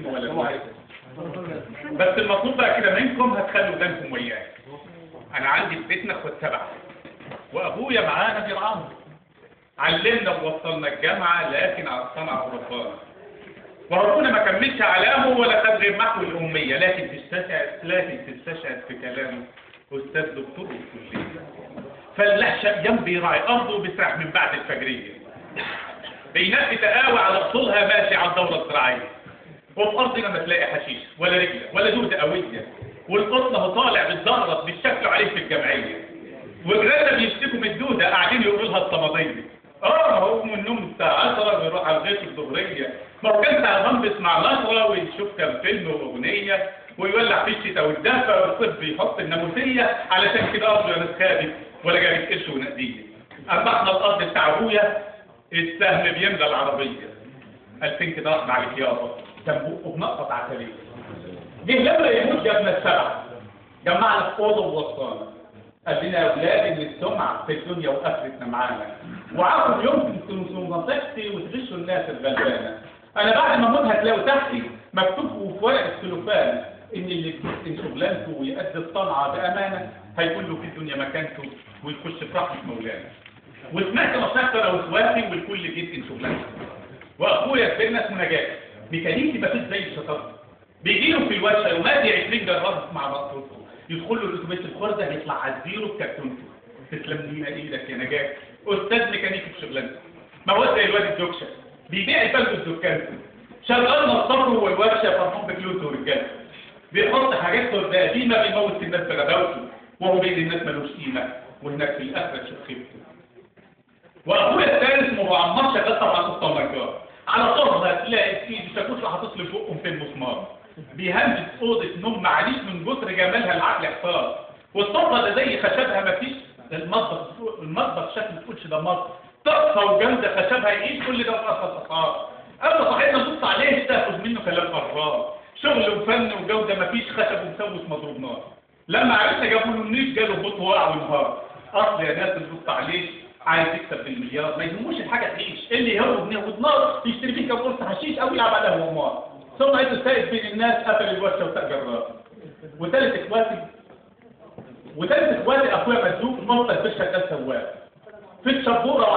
منه ولا الواحد. بس المطلوب بقى كده منكم هتخلوا بالكم وياه. انا عندي في بيتنا اخوات 7 وابويا معانا بيرعاهم، علمنا ووصلنا الجامعه لكن على الصنعه وربنا، وربنا ما كملش علامه ولا خد غير محو الاميه، لكن تستشعر في كلامه استاذ دكتور في الكليه. فلاح جنبي يراعي ارضه وبيسرح من بعد الفجريه، بينقي تقاوى على اصولها ماشي على الدوره الزراعيه، وفي ارضنا ما تلاقي حشيش ولا رجله ولا دوده قويه، والقطن هو طالع بالزهره بيشكلوا عليه في الجمعيه، وجيراننا بيشتكوا من الدوده قاعدين يقولوا لها الصمديه. ما هو من النوم الساعه 10 ويروح على الغيط الظهريه، ما هو كان تعبان بيسمع نشره ويشوف كام فيلم واغنيه ويولع في الشتاء والدفى، والصيف بيحط الناموسيه، علشان كده ارضه يا ناس خابت ولا جابت قرش ونقديه. اما احنا الارض بتاع ابويا السهم بيملى العربيه، 2000 كده واحد عليك يابا كان بقه بنقط عسليه. جه لما يموت يا ابن السبع جمعنا في اوضه ووصانا، قال لنا يا اولاد ان السمعه في الدنيا واخرتنا معانا، وعارفوا يمكن تنسوا نصيحتي وتغشوا الناس الغلبانه. انا بعد ما اموت هتلاقوا تحتي مكتوب في ورق السلوفان ان اللي بيتقن شغلانته ويأدي الصنعه بامانه هيكون له في الدنيا مكانته ويخش في رحمه مولانا. وسمعت نصيحتي انا واخواتي والكل بيتقن شغلانته. واخويا كبرنا اسمه نجاة ميكانيكي مفيش زي الشطاره، بيجي له في الورشه يوماتي 20 جرار مع بعضهم، يدخل له الاتوبيس الخرده يطلع على الزيرو بكرتونته. تسلم لينا ايدك يا نجاة، استاذ ميكانيكي في شغلانته. ما هو زي الواد الدكشه بيبيع البلد الدكان، شغال نصابه والورشه فرحان بفلوسه ورجاله، بيحط حاجات قديمه بيموت الناس بغباوته، وهو بين الناس ملوش قيمه، وهناك في الاخره تشوف خيبته. واخويا الثالث اسمه ابو عمار شغال طبعا في الطماطم، على طول هتلاقي في شاكوش حاطط له فوقهم في المسمار، بيهندس اوضه نوم معليش من جسر جمالها العقل احتار، والصفه ده زي خشبها مفيش، المطبخ شكل تقولش ده مطبخ، تحفه وجوده خشبها يعيش كل ده في ارخص اسعار. اما صاحبنا نبص عليه تاخد منه كلام قرار، شغل وفن وجوده مفيش، خشب ومسوس مضروب نار. لما عرفنا جابوا له النيش جاله خط وقع وانهار. اصل يا ناس بتبص عليه عايز يكسب بالمليار، ما يهموش الحاجه تعيش، اللي يهرب جنيه ودمار يشتري بيه كام قرص حشيش او يلعب على الهوامار. ثم لقيته سايب بين الناس قفل الورشه وساق جرار. وثالث اخواتي اخويا مرزوق منطق في شغال سواق في الشبوره،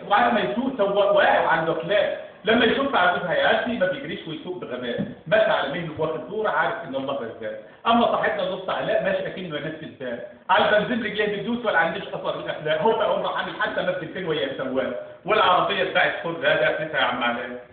وعاد ما يسوق سواق واقع على الوكلاء، لما يشوف عجوز هيعدي ما بيجريش ويسوق بغباء، ماشي على مهله واخد دوره عارف ان الله رزاق. اما صاحبنا نص علاء ماشي اكنه ناس في الساق، على البنزين رجليه بتدوس ولا عنديش اثر الاخلاق، هو بقى عمره عامل حتى مد فين وهي السواق، والعربيه بتاعت خد هذا قفلتها يا عم علاء.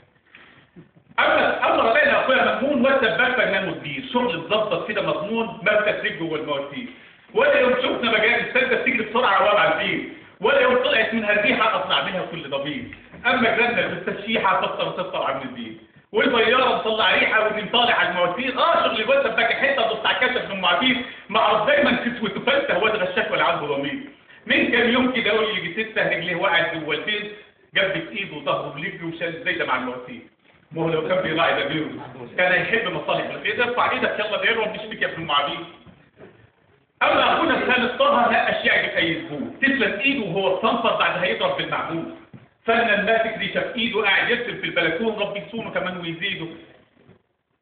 اما ربنا اخويا مأمون واد سباك فنان مدير، شغل مظبط كده مضمون ما بتسريج جوه المواسير، ولا يوم شفنا مجال السلة بتجري بسرعه وهو على البير، ولا يوم طلعت منها الريحه اطلع منها كل ضبيب. اما جنة بالتشيحه تفطر عن الدين، والبياره مطلع ريحه واللي مطالع على المواسير. شغل الواد سباك الحته بص على الكشف من معافير، معروف دايما كسوه وفلته واد غشاش ولا عنده ضمير. من كام يوم كده قول لي يجي 6 رجليه وقعت جوه البيت، جنب ايده وظهره بلجه وشال الزايده مع المواسير. ما هو لو كان بيراعي ضميره كان هيحب مصالح الخير، ارفع ايدك يلا غيره وبنشبك يا ابن المعابير. اما اخونا الخالد طه نقش يعجب اي زبون، تسلم ايده وهو صنفر بعد هيضرب بالمعبود. فنان ماسك ريشه في ايده قاعد يرسم في البلكون، ربي يصونه كمان ويزيده.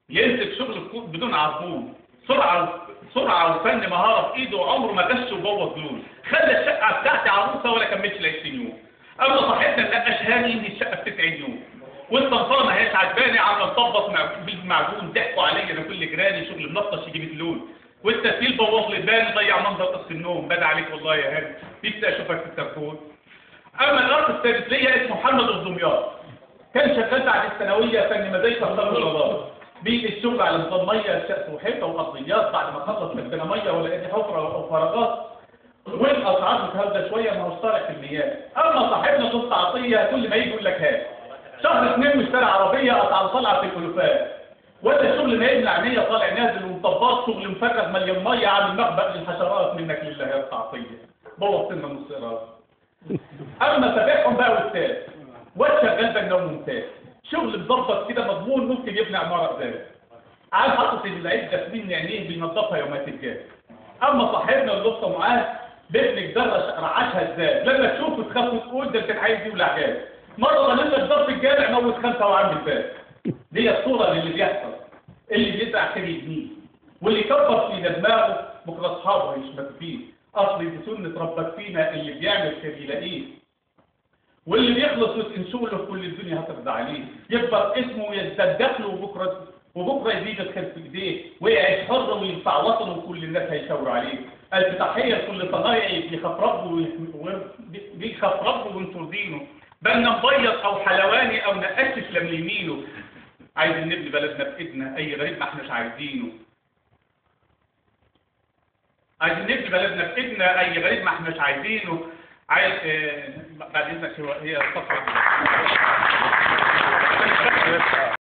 يمسك شغل بدون عربون، سرعه وفن مهاره في ايده، وعمره ما غش وبوظ لون، خلى الشقه بتاعتي عروسه ولا كملتش ل 20 يوم. اما صاحبنا نقش هاني ان الشقه ب 90 يوم، والصنفره ما هياش عجباني، عامله مطبط بالمعجون، ضحكوا عليا انا كل جيراني، شغل منطش يجيب اللون، والتسهيل بوظ لي بالي، ضيع منظر قص النوم، بدا عليك والله يا هاني نفسي اشوفك في التليفون. اما الاخ السادس ليا اسمه محمد الدمياط، كان شغال بعد الثانويه فن مزايا خطاب الرادار، بيجي الشغل على نظام ميه شقف وحيطه وارضيات، بعد ما خلص من ميه ولا ايه حفره او فراغات، والاسعار متهاوده شويه ما هوش طالع في المياه. اما صاحبنا قصه عطيه كل ما يجي يقول لك هات، شهر 2 مشتري عربيه قطع طالعه في الكلوفات، ولا الشغل ما يبلع عينيه طالع نازل ومطبات، شغل مفرغ مليون ميه عامل مخبأ للحشرات منك لله يا عطيه، بوظ لنا نص راس. اما تابعهم بقى واستاذ واد شغال بناء ممتاز، شغل مظبط كده مضمون ممكن يبني عماره ازاز، عاد حاطط العده من عينيه بينظفها يومات الجاز. اما صاحبنا اللي لسه معاه بابنك درش رعاشها ازاي، لما تشوفه تخاف وتقول ده انت عايز يولع جاز، مره ظلمنا في ظرف الجامع موت 5 وعامل فات. دي الصوره للي بيحصل، اللي بيزرع خير يبنيه، واللي يكبر في دماغه بكره اصحابه هيشمتوا فيه. اصل دي سنه ربك فينا، اللي بيعمل خير يلاقيه، واللي بيخلص وتنسوا له كل الدنيا هترضى عليه. يكبر اسمه ويزداد دخله، وبكره يزيد الخير في ايديه، ويعيش حر وينفع وطنه وكل الناس هيشاوروا عليه. الف تحيه لكل صنايعي بيخاف ربه وانتوا دينه، بالنا مبيض او حلواني او نقشش لم يمينه. عايزين نبني بلدنا بايدنا، اي غريب ما احناش عايزينه. عايزين نبني بلدنا بايدنا، اي غريب ما احناش عايزينه. عايز بعد اذنك هي الصفحه